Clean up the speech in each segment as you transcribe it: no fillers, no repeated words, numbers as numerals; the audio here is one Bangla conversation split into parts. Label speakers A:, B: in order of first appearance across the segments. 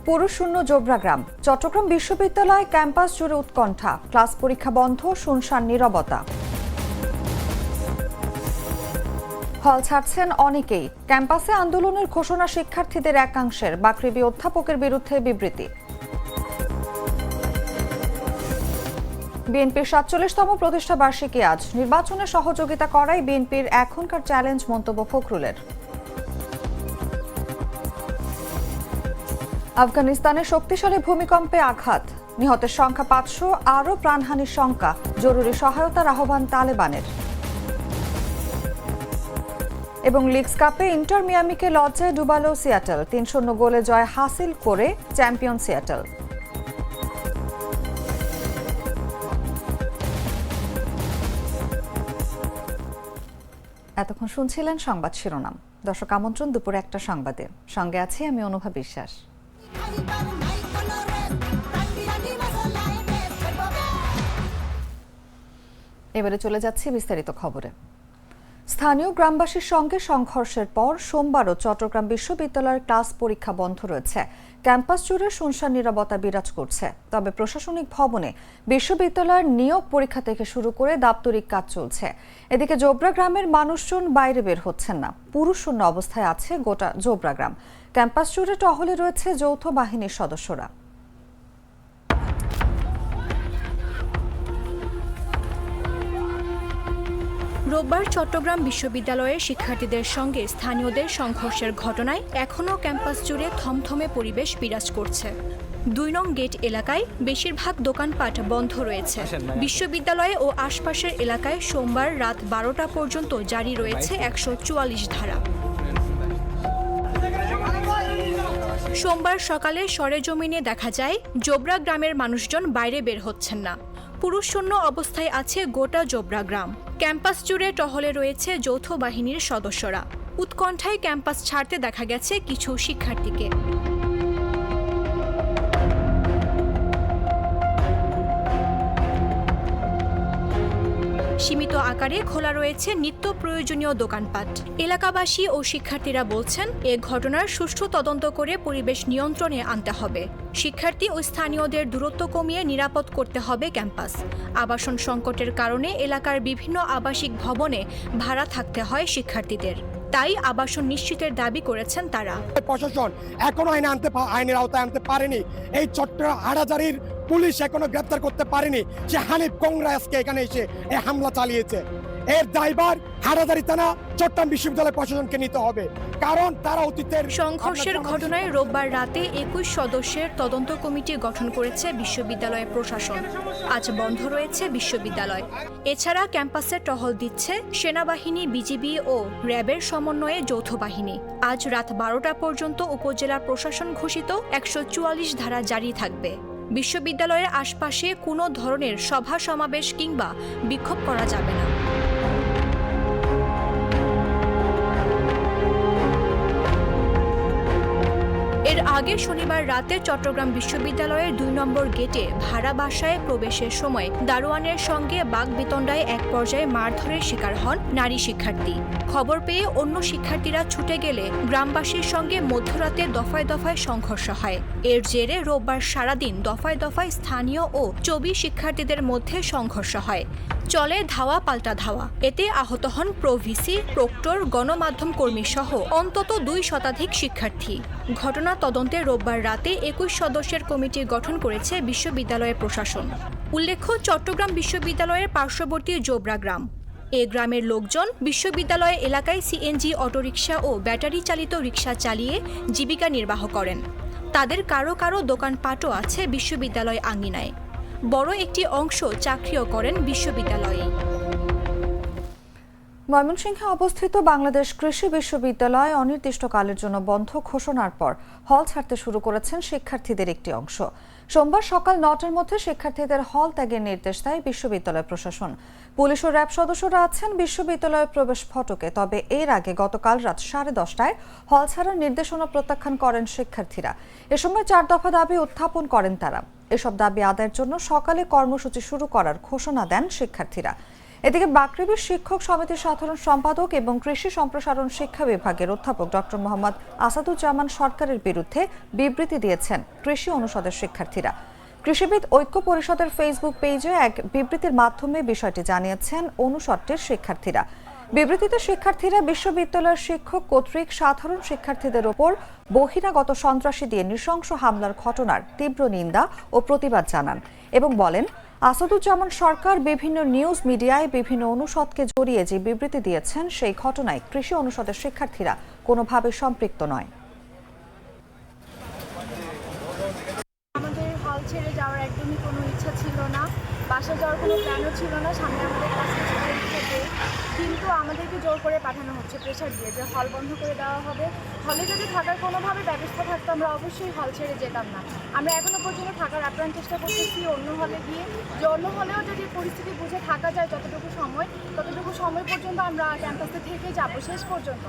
A: পুরুষশূন্য জোবরাগ্রাম। চট্টগ্রাম বিশ্ববিদ্যালয় ক্যাম্পাস জুড়ে উৎকণ্ঠা, ক্লাস পরীক্ষা বন্ধ, শুনশান নীরবতা। হল ছাড়ছেন অনেকেই। ক্যাম্পাসে আন্দোলনের ঘোষণা শিক্ষার্থীদের একাংশের, বাকৃবি অধ্যাপকের বিরুদ্ধে বিবৃতি। বিএনপির ৪৭তম প্রতিষ্ঠা বার্ষিকী আজ। নির্বাচনে সহযোগিতা করাই বিএনপির এখনকার চ্যালেঞ্জ, মন্তব্য ফখরুলের। আফগানিস্তানে শক্তিশালী ভূমিকম্পে আঘাত, নিহতের সংখ্যা ৫০০, আরও প্রাণহানির শঙ্কা, জরুরি সহায়তার আহ্বান তালেবানের। এবং লিগস কাপে ইন্টার মিয়ামিকে লজ্জায় ডুবালো সিয়াটল, ৩-০ গোলে জয় হাসিল করে চ্যাম্পিয়ন সিয়াটল। এতক্ষণ শুনছিলেন সংবাদ শিরোনাম। দর্শক, আমন্ত্রণ দুপুরে একটা সংবাদে। সঙ্গে আছি আমি অনুভা বিশ্বাস। এবারে চলে যাচ্ছি বিস্তারিত খবরে। স্থানীয় গ্রামবাসীর সঙ্গে সংঘর্ষের পর সোমবারও চট্টগ্রাম বিশ্ববিদ্যালয়ের ক্লাস পরীক্ষা বন্ধ রয়েছে। ক্যাম্পাস জুড়ে শুনশান নীরবতা বিরাজ করছে। তবে প্রশাসনিক ভবনে বিশ্ববিদ্যালয়ের নিয়োগ পরীক্ষা থেকে শুরু করে দাপ্তরিক কাজ চলছে। এদিকে জোবরা গ্রামের মানুষজন বাইরে বের হচ্ছেন না। পুরুষশূন্য অবস্থায় আছে গোটা জোবরা গ্রাম। ক্যাম্পাস জুড়ে টহলে রয়েছে যৌথ বাহিনীর সদস্যরা।
B: রোববার চট্টগ্রাম বিশ্ববিদ্যালয়ের শিক্ষার্থীদের সঙ্গে স্থানীয়দের সংঘর্ষের ঘটনায় এখনও ক্যাম্পাস জুড়ে থমথমে পরিবেশ বিরাজ করছে। ২ নং গেট এলাকায় বেশিরভাগ দোকানপাট বন্ধ রয়েছে। বিশ্ববিদ্যালয়ে ও আশপাশের এলাকায় সোমবার রাত ১২টা পর্যন্ত জারি রয়েছে ১৪৪ ধারা। সোমবার সকালে সরেজমিনে দেখা যায় জোবরা গ্রামের মানুষজন বাইরে বের হচ্ছেন না। পুরুষশূন্য অবস্থায় আছে গোটা জোবরা গ্রাম। ক্যাম্পাস জুড়ে টহলে রয়েছে যৌথ বাহিনীর সদস্যরা। উৎকণ্ঠায় ক্যাম্পাস ছাড়তে দেখা গেছে কিছু শিক্ষার্থীকে। সীমিত আকারে খোলা রয়েছে নিত্য প্রয়োজনীয় দোকানপাট। এলাকাবাসী ও শিক্ষার্থীরা বলছেন, এ ঘটনার সুষ্ঠু তদন্ত করে পরিবেশ নিয়ন্ত্রণে আনতে হবে। শিক্ষার্থী ও স্থানীয়দের দূরত্ব কমিয়ে নিরাপদ করতে হবে ক্যাম্পাস। আবাসন সংকটের কারণে এলাকার বিভিন্ন আবাসিক ভবনে ভাড়া থাকতে হয় শিক্ষার্থীদের। তাই আবাসন নিশ্চিতের দাবি করেছেন তারা।
C: প্রশাসন এখনো আইনের আওতায় আনতে পারেনি। এই চট্টগ্রাম হাটহাজারীর পুলিশ এখনো গ্রেপ্তার করতে পারেনি যে হানিফ কংগ্রেসকে এখানে এসে এই হামলা চালিয়েছে। এর দায়ভার হাটহাজারী থানা, চট্টগ্রাম বিশ্ববিদ্যালয় প্রশাসনকে নিতে হবে, কারণ তারা অতীতের
B: সংঘর্ষের ঘটনায় রোববার রাতে ২১ সদস্যের তদন্ত কমিটি গঠন করেছে বিশ্ববিদ্যালয়ের প্রশাসন। আজ বন্ধ রয়েছে বিশ্ববিদ্যালয়। এছাড়া ক্যাম্পাসে টহল দিচ্ছে সেনাবাহিনী, বিজিবি ও র্যাবের সমন্বয়ে যৌথ বাহিনী। আজ রাত ১২টা পর্যন্ত উপজেলা প্রশাসন ঘোষিত ১৪৪ ধারা জারি থাকবে। বিশ্ববিদ্যালয়ের আশপাশে কোনো ধরনের সভা সমাবেশ কিংবা বিক্ষোভ করা যাবে না। এর আগে শনিবার রাতে চট্টগ্রাম বিশ্ববিদ্যালয়ের ২ নম্বর গেটে ভাড়া বাসায় প্রবেশের সময় দারোয়ানের সঙ্গে বাকবিতণ্ডায় এক পর্যায়ে মারধরের শিকার হন নারী শিক্ষার্থী। খবর পেয়ে অন্য শিক্ষার্থীরা ছুটে গেলে গ্রামবাসীর সঙ্গে মধ্যরাতে দফায় দফায় সংঘর্ষ হয়। এর জেরে রোববার সারাদিন দফায় দফায় স্থানীয় ও চবি শিক্ষার্থীদের মধ্যে সংঘর্ষ হয়। চলে ধাওয়া পাল্টা ধাওয়া। এতে আহত হন প্রভিসি, প্রক্টর, গণমাধ্যম কর্মী সহ অন্তত ২ শতাধিক শিক্ষার্থী। ঘটনা তদন্তে রোববার রাতে ২১ সদস্যের কমিটি গঠন করেছে বিশ্ববিদ্যালয়ের প্রশাসন। উল্লেখ্য, চট্টগ্রাম বিশ্ববিদ্যালয়ের পার্শ্ববর্তী জোবরা গ্রাম। এ গ্রামের লোকজন বিশ্ববিদ্যালয় এলাকায় সিএনজি, অটোরিকশা ও ব্যাটারি চালিত রিকশা চালিয়ে জীবিকা নির্বাহ করেন। তাদের কারো কারো দোকানপাটও আছে বিশ্ববিদ্যালয় আঙিনায়। বড় একটি অংশ চাকরিও করেন বিশ্ববিদ্যালয়ে।
A: ময়মনসিংহে অবস্থিত বাংলাদেশ কৃষি বিশ্ববিদ্যালয় অনির্দিষ্টকালের জন্য বন্ধ ঘোষণার পর হল ছাড়তে শুরু করেছেন শিক্ষার্থীদের একটি অংশ। সোমবার সকাল ৯টার মধ্যে শিক্ষার্থীদের হল ত্যাগের নির্দেশ দেয় বিশ্ববিদ্যালয় প্রশাসন। পুলিশ ও র্যাব সদস্যরা আছেন বিশ্ববিদ্যালয়ের প্রবেশ ফটকে। তবে এর আগে গতকাল রাত 10:30টায় হল ছাড়ার নির্দেশনা প্রত্যাখ্যান করেন শিক্ষার্থীরা। এ সময় ৪ দফা দাবি উত্থাপন করেন তারা। এসব দাবি আদায়ের জন্য সকালে কর্মসূচি শুরু করার ঘোষণা দেন শিক্ষার্থীরা। এদিকে বাকৃবির শিক্ষক সমিতির সাধারণ সম্পাদক এবং কৃষি সম্প্রসারণ শিক্ষা বিভাগের অধ্যাপক ডক্টর মোহাম্মদ আসাদুজ্জামান সরকারের বিরুদ্ধে বিবৃতি দিয়েছেন কৃষি অনুষদের শিক্ষার্থীরা। কৃষিবিদ ঐক্য পরিষদের ফেসবুক পেজে এক বিবৃতির মাধ্যমে বিষয়টি জানিয়েছেন অনুষদটির শিক্ষার্থীরা। বিবৃতিতে শিক্ষার্থীরা বিশ্ববিদ্যালয়ের শিক্ষক কর্তৃক সাধারণ শিক্ষার্থীদের ওপর বহিরাগত সন্ত্রাসী দিয়ে নৃশংস হামলার ঘটনার তীব্র নিন্দা ও প্রতিবাদ জানান এবং বলেন, আসাদুজ্জামান সরকার বিভিন্ন নিউজ মিডিয়ায় বিভিন্ন অনুষদকে জড়িয়ে যে বিবৃতি দিয়েছেন সেই ঘটনায় কৃষি অনুষদের শিক্ষার্থীরা কোনোভাবে সম্পৃক্ত নয়।
D: আমাদের হল ছেড়ে যাওয়ার একদমই কোনো ইচ্ছা ছিল না, বাসায় যাওয়ার কোনো প্ল্যানও ছিল না। সামনে আমাদের কাছে পরীক্ষা দিয়ে কিন্তু আমাদেরকে জোর করে পাঠানো হচ্ছে, প্রেশার দিয়ে যে হল বন্ধ করে দেওয়া হবে। হলে যদি থাকার কোনোভাবে ব্যবস্থা থাকতো আমরা অবশ্যই হল ছেড়ে যেতাম না। আমরা এখনও পর্যন্ত থাকার আপ্রাণ চেষ্টা করতেছি অন্য হলে গিয়ে, যে অন্য হলেও যদি পরিস্থিতি বুঝে থাকা যায় যতটুকু সময় পর্যন্ত আমরা ক্যাম্পাসে থেকে যাব শেষ পর্যন্ত।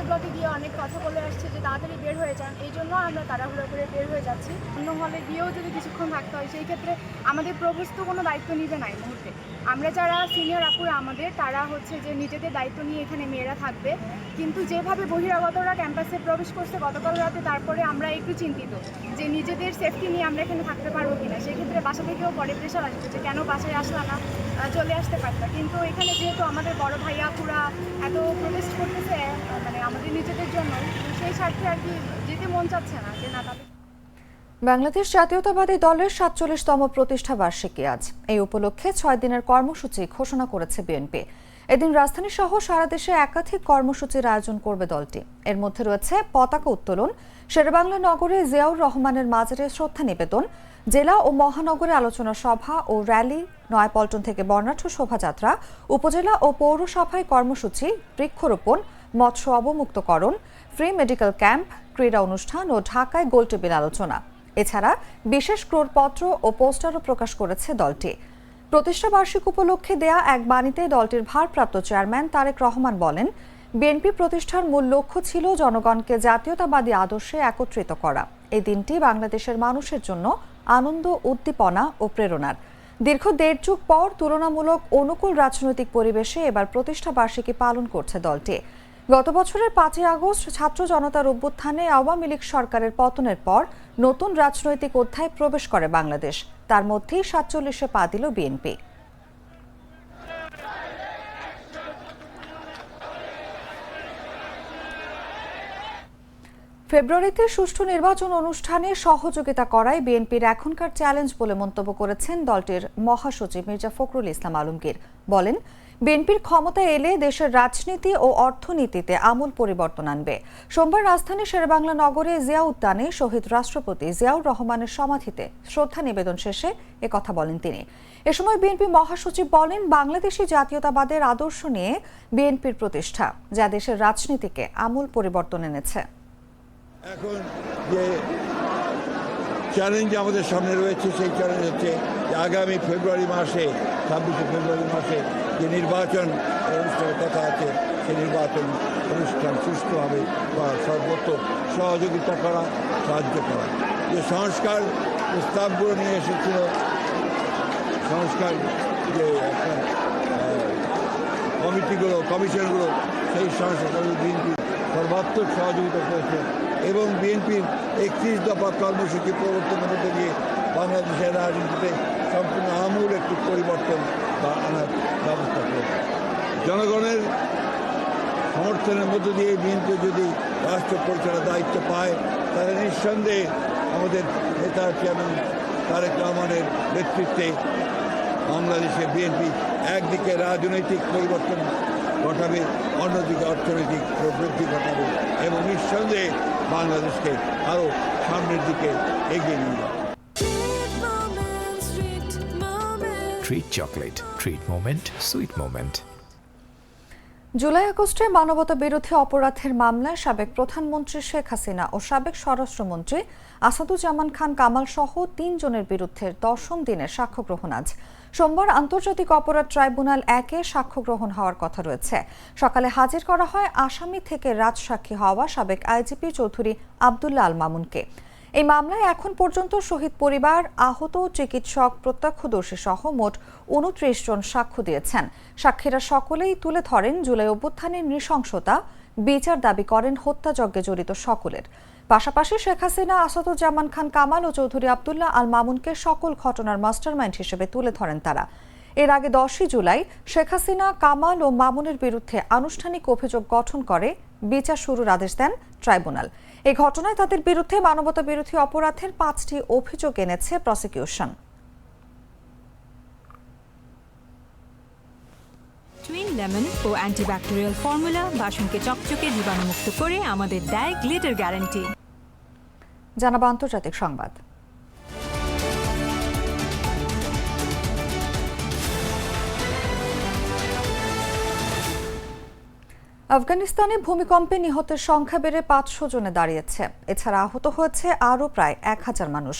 D: ব্লকে গিয়ে অনেক কথা বলে আসছে যে তাড়াতাড়ি বের হয়ে যান, এই জন্য আমরা তাড়াহুড়ো করে বের হয়ে যাচ্ছি। অন্য হলে গিয়েও যদি কিছুক্ষণ থাকতে হয় সেই ক্ষেত্রে আমাদের প্রভুস্থ কোনো দায়িত্ব নিবে না এই মুহূর্তে। আমরা যারা সিনিয়র আপুরা আমাদের তারা হচ্ছে যে নিজেদের দায়িত্ব নিয়ে এখানে মেয়েরা থাকবে, কিন্তু যেভাবে বহিরাগতরা ক্যাম্পাসে প্রবেশ করছে গতকাল রাতে, তারপরে আমরা একটু চিন্তিত যে নিজেদের সেফটি নিয়ে আমরা এখানে থাকতে পারবো কিনা। সেক্ষেত্রে বাসা থেকেও পরে প্রেশার আসবে যে কেন বাসায় আসলা না, চলে আসতে পারতাম। কিন্তু এখানে যেহেতু আমাদের বড় ভাইয়া পুরা এত প্রোটেস্ট করতেছে মানে আমাদের নিজেদের জন্য, সেই স্বার্থে আর কি যেতে মন চাচ্ছে না যে না তাদের।
A: বাংলাদেশ জাতীয়তাবাদী দলের ৪৭তম প্রতিষ্ঠা বার্ষিকী আজ। এই উপলক্ষে ৬ দিনের কর্মসূচি ঘোষণা করেছে বিএনপি। এদিন রাজধানী সহ সারা দেশে একাধিক কর্মসূচির আয়োজন করবে দলটি। এর মধ্যে রয়েছে পতাকা উত্তোলন, শেরেবাংলা নগরে জিয়াউর রহমানের মাজারে শ্রদ্ধা নিবেদন, জেলা ও মহানগরে আলোচনা সভা ও র্যালি, নয়াপল্টন থেকে বর্ণাঢ্য শোভাযাত্রা, উপজেলা ও পৌরসভায় কর্মসূচি, বৃক্ষরোপণ, মৎস্য অবমুক্তকরণ, ফ্রি মেডিকেল ক্যাম্প, ক্রীড়া অনুষ্ঠান ও ঢাকায় গোলটেবিল আলোচনা। এছাড়া বিশেষ ক্রোড়পত্র ও পোস্টারও প্রকাশ করেছে দলটি। প্রতিষ্ঠা বার্ষিক উপলক্ষে দেয়া এক বাণীতে দলটির ভারপ্রাপ্ত চেয়ারম্যান তারেক রহমান বলেন, বিএনপি প্রতিষ্ঠার মূল লক্ষ্য ছিল জনগণকে জাতীয়তাবাদী আদর্শে একত্রিত করা। এই দিনটি বাংলাদেশের মানুষের জন্য আনন্দ, উদ্দীপনা ও প্রেরণার। দীর্ঘ ১.৫ যুগ পর তুলনামূলক অনুকূল রাজনৈতিক পরিবেশে এবার প্রতিষ্ঠা বার্ষিকী পালন করছে দলটি। গত বছরের ৫ই আগস্ট ছাত্র জনতার অভ্যুত্থানে আওয়ামী লীগ সরকারের পতনের পর নতুন রাজনৈতিক অধ্যায়ে প্রবেশ করে বাংলাদেশ। তার মধ্যেই ৪৭-এ পা দিল বিএনপি। ফেব্রুয়ারিতে সুষ্ঠু নির্বাচন অনুষ্ঠানে সহযোগিতা করায় বিএনপির এখনকার চ্যালেঞ্জ বলে মন্তব্য করেছেন দলটির মহাসচিব মির্জা ফখরুল ইসলাম আলমগীর। বলেন, বিএনপির ক্ষমতায় এলে দেশের রাজনীতি ও অর্থনীতিতে আমূল পরিবর্তন আনবে। সোমবার রাজধানীর শেরেবাংলা নগরে জিয়া উদ্যানে শহীদ রাষ্ট্রপতি জিয়াউর রহমানের সমাধিতে শ্রদ্ধা নিবেদন শেষে একথা বলেন তিনি। এ সময় বিএনপি মহাসচিব বলেন, বাংলাদেশি জাতীয়তাবাদের আদর্শ নিয়ে বিএনপির প্রতিষ্ঠা, যা দেশের রাজনীতিকে আমূল পরিবর্তন এনেছে।
E: এখন যে চ্যালেঞ্জ আমাদের সামনে রয়েছে সেই চ্যালেঞ্জ হচ্ছে যে আগামী ফেব্রুয়ারি মাসে ২৬শে ফেব্রুয়ারি মাসে যে নির্বাচন অনুষ্ঠানের কথা আছে সেই নির্বাচন অনুষ্ঠান সুষ্ঠুভাবে বা সর্বত্র সহযোগিতা করা, সাহায্য করা। যে সংস্কার প্রস্তাবগুলো নিয়ে এসেছিল, সংস্কার যে কমিটিগুলো, কমিশনগুলো, সেই সংস্কারগুলো বিএনপি সর্বাত্মক সহযোগিতা করেছে এবং বিএনপির ৩১ দফা কর্মসূচি প্রবর্তনের মধ্যে দিয়ে বাংলাদেশের রাজনীতিতে সম্পূর্ণ আমূল একটি পরিবর্তন বা আনার ব্যবস্থা করেছে। জনগণের সমর্থনের মধ্য দিয়ে বিএনপি যদি রাষ্ট্র পরিচালনার দায়িত্ব পায়, তাহলে নিঃসন্দেহে আমাদের নেতা চেয়ারম্যান তারেক রহমানের নেতৃত্বে বাংলাদেশে বিএনপি একদিকে রাজনৈতিক পরিবর্তন ঘটাবে, অন্যদিকে অর্থনৈতিক প্রবৃদ্ধি ঘটাবে এবং নিঃসন্দেহে বাংলাদেশকে আরও সামনের দিকে এগিয়ে নিয়ে যাবে।
F: Treat chocolate. Treat moment. Sweet moment.
A: July আগস্টে মানবতা বিরোধী অপরাধের মামলায় সাবেক প্রধানমন্ত্রী শেখ হাসিনা ও সাবেক স্বরাষ্ট্রমন্ত্রী আসাদুজ্জামান খান কামাল সহ ৩ জনের বিরুদ্ধে ১০ম দিনের সাক্ষ্য গ্রহণ আজ। সোমবার আন্তর্জাতিক অপরাধ ট্রাইব্যুনাল ১-এ সাক্ষ্য গ্রহণ হওয়ার কথা রয়েছে। সকালে হাজির করা হয় আসামি থেকে রাজসাক্ষী হওয়া সাবেক আইজিপি চৌধুরী আবদুল্লাহ আল মামুনকে। এই মামলায় এখন পর্যন্ত শহীদ পরিবার, আহত, চিকিৎসক, প্রত্যক্ষদর্শী সহ মোট ২৯ জন সাক্ষ্য দিয়েছেন। সাক্ষীরা সকলেই তুলে ধরেন জুলাই অভ্যুত্থানের নৃশংসতা, বিচার দাবি করেন হত্যাযজ্ঞে জড়িত সকলের। পাশাপাশি শেখ হাসিনা, আসাদুজ্জামান খান কামাল ও চৌধুরী আবদুল্লাহ আল মামুনকে সকল ঘটনার মাস্টারমাইন্ড হিসেবে তুলে ধরেন তারা। এর আগে ১০ই জুলাই শেখ হাসিনা, কামাল ও মামুনের বিরুদ্ধে আনুষ্ঠানিক অভিযোগ গঠন করে বিচার শুরুর আদেশ দেন ট্রাইব্যুনাল। এই ঘটনায় তাদের বিরুদ্ধে মানবতা বিরোধী অপরাধের ৫টি অভিযোগ এনেছে প্রসিকিউশন।
G: টুইন লেমন ও অ্যান্টিব্যাকটেরিয়াল ফর্মুলা বাসনকে চকচকে জীবাণুমুক্ত করে আমাদের দেয় গ্লিটার গ্যারান্টি।
A: জানাবো আন্তর্জাতিক সংবাদ। আফগানিস্তানে ভূমিকম্পে নিহতের সংখ্যা বেড়ে ৫০০ জনে দাঁড়িয়েছে। এছাড়া আহত হয়েছে আরও প্রায় ১,০০০ মানুষ।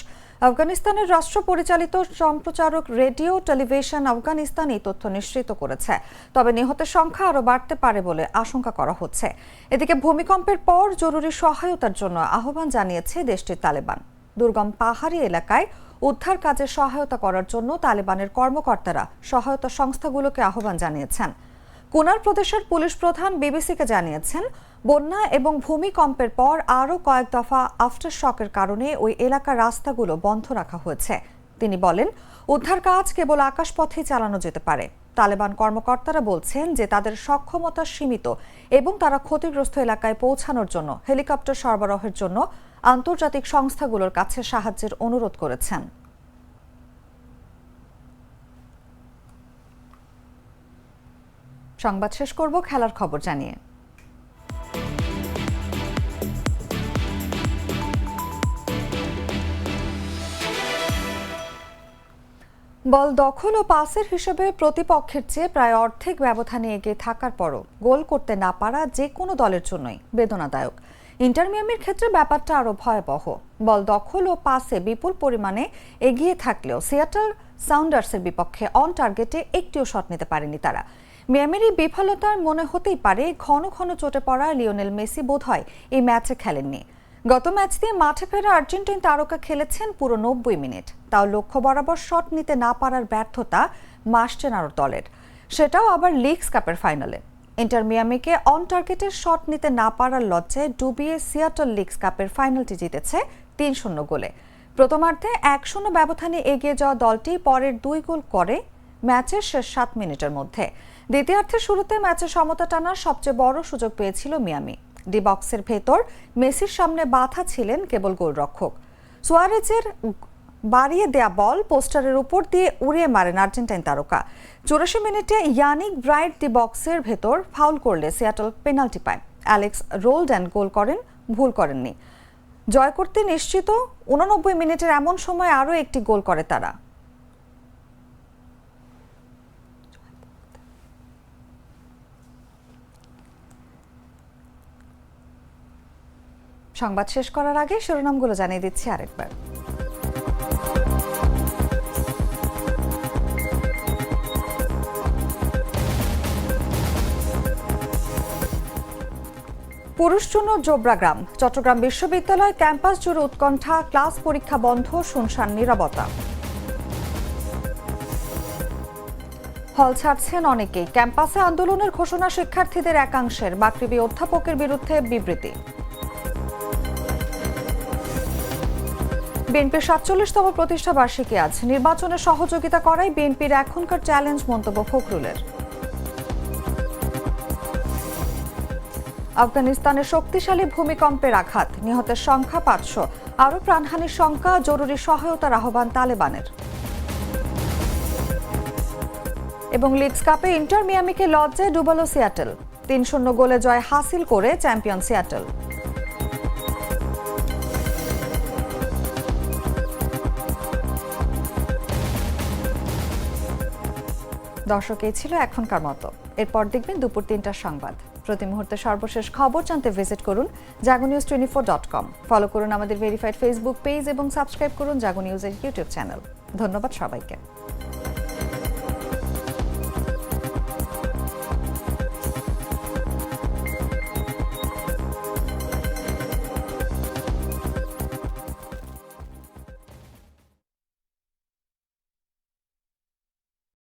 A: আফগানিস্তানের রাষ্ট্র পরিচালিত সম্প্রচারক রেডিও টেলিভিশন আফগানিস্তান এই তথ্য নিশ্চিত করেছে। তবে নিহতের সংখ্যা আরও বাড়তে পারে বলে আশঙ্কা করা হচ্ছে। এদিকে ভূমিকম্পের পর জরুরি সহায়তার জন্য আহ্বান জানিয়েছে দেশটির তালেবান। দুর্গম পাহাড়ি এলাকায় উদ্ধার কাজে সহায়তা করার জন্য তালেবানের কর্মকর্তারা সহায়তা সংস্থাগুলোকে আহ্বান জানিয়েছেন। কুনার প্রদেশের পুলিশ প্রধান বিবিসিকে জানিয়েছেন, বন্যা এবং ভূমিকম্পের পর আরও কয়েক দফা আফটার শকের কারণে ওই এলাকার রাস্তাগুলো বন্ধ রাখা হয়েছে। তিনি বলেন, উদ্ধার কাজ কেবল আকাশপথেই চালানো যেতে পারে। তালেবান কর্মকর্তারা বলছেন যে তাদের সক্ষমতা সীমিত এবং তারা ক্ষতিগ্রস্ত এলাকায় পৌঁছানোর জন্য হেলিকপ্টার সরবরাহের জন্য আন্তর্জাতিক সংস্থাগুলোর কাছে সাহায্যের অনুরোধ করেছেন। সংবাদ শেষ করব খেলার খবর জানিয়ে। বল দখল ও পাসের হিসেবে প্রতিপক্ষের চেয়ে প্রায় অর্ধেক ব্যবধানে এগিয়ে থাকার পরও গোল করতে না পারা যে কোনো দলের জন্যই বেদনাদায়ক। ইন্টার মিয়ামির ক্ষেত্রে ব্যাপারটা আরও ভয়াবহ। বল দখল ও পাসে বিপুল পরিমাণে এগিয়ে থাকলেও সিয়াটল সাউন্ডার্সের বিপক্ষে অন টার্গেটে একটিও শট নিতে পারেনি তারা। মিয়ামির এই বিফলতার মনে হতেই পারে ঘন ঘন চোটে পড়া লিওনেল মেসি বোধহয় এই ম্যাচে খেলেননি। গত ম্যাচ দিয়ে মাঠে ফেরা আর্জেন্টিন তারকা খেলেছেন পুরো ৯০ মিনিট। তাও লক্ষ্য বরাবর শট নিতে না পারার ব্যর্থতা মাসচেনার দলের, সেটাও আবার লিগস কাপের ফাইনালে। ইন্টার মিয়ামিকে অন টার্গেটের শট নিতে না পারার লজ্জায় ডুবিয়ে সিয়াটল লিগস কাপের ফাইনালটি জিতেছে ৩-০ গোলে। প্রথমার্ধে ১-০ ব্যবধানে এগিয়ে যাওয়া দলটি পরের ২ গোল করে ম্যাচের শেষ ৭ মিনিটের মধ্যে। দ্বিতীয়ার্ধের শুরুতে ম্যাচে সমতা টানার সবচেয়ে বড় সুযোগ পেয়েছিল মিয়ামি। ডি বক্সের ভেতর মেসির সামনে বাধা ছিলেন কেবল গোলরক্ষক। সুয়ারেজের বাড়িয়ে দেয়া বল পোস্টারের উপর দিয়ে উড়িয়ে মারেন আর্জেন্টাইন তারকা। ৮৪ মিনিটে ইয়ানিক ব্রাইট ডি বক্সের ভেতর ফাউল করলে সিয়াটল পেনাল্টি পায়। অ্যালেক্স রোলডেন গোল করেন, ভুল করেননি। জয় করতে নিশ্চিত ৮৯ মিনিটের এমন সময় আরও একটি গোল করে তারা। সংবাদ শেষ করার আগে শিরোনামগুলো জানিয়ে দিচ্ছি আরেকবার। পুরুষচূর্ণ জোবরাগ্রাম, চট্টগ্রাম বিশ্ববিদ্যালয় ক্যাম্পাস জুড়ে উৎকণ্ঠা, ক্লাস পরীক্ষা বন্ধ, শুনশান নীরবতা। হল ছাড়ছেন অনেকেই, ক্যাম্পাসে আন্দোলনের ঘোষণা শিক্ষার্থীদের একাংশের, মাগরিবি অধ্যাপকের বিরুদ্ধে বিবৃতি। বিএনপির ৪৭তম প্রতিষ্ঠা বার্ষিকী আজ, নির্বাচনে সহযোগিতা করাই বিএনপির এখনকার চ্যালেঞ্জ, মন্তব্য ফখরুলের। আফগানিস্তানের শক্তিশালী ভূমিকম্পের আঘাত, নিহতের সংখ্যা ৫০০, আরও প্রাণহানির শঙ্কা, জরুরি সহায়তার আহ্বান তালেবানের। এবং লিগস কাপে ইন্টার মিয়ামিকে লজ্জায় ডুবালো সিয়াটল, ৩-০ গোলে জয় হাসিল করে চ্যাম্পিয়ন সিয়াটল। দর্শক, এই ছিল এখনকার মতো। এরপর দেখবেন দুপুর ৩টার সংবাদ। প্রতি মুহূর্তে সর্বশেষ খবর জানতে ভিজিট করুন jagonews24.com। ফলো করুন আমাদের ভেরিফাইড ফেসবুক পেজ এবং সাবস্ক্রাইব করুন জাগো নিউজের ইউটিউব চ্যানেল। ধন্যবাদ সবাইকে।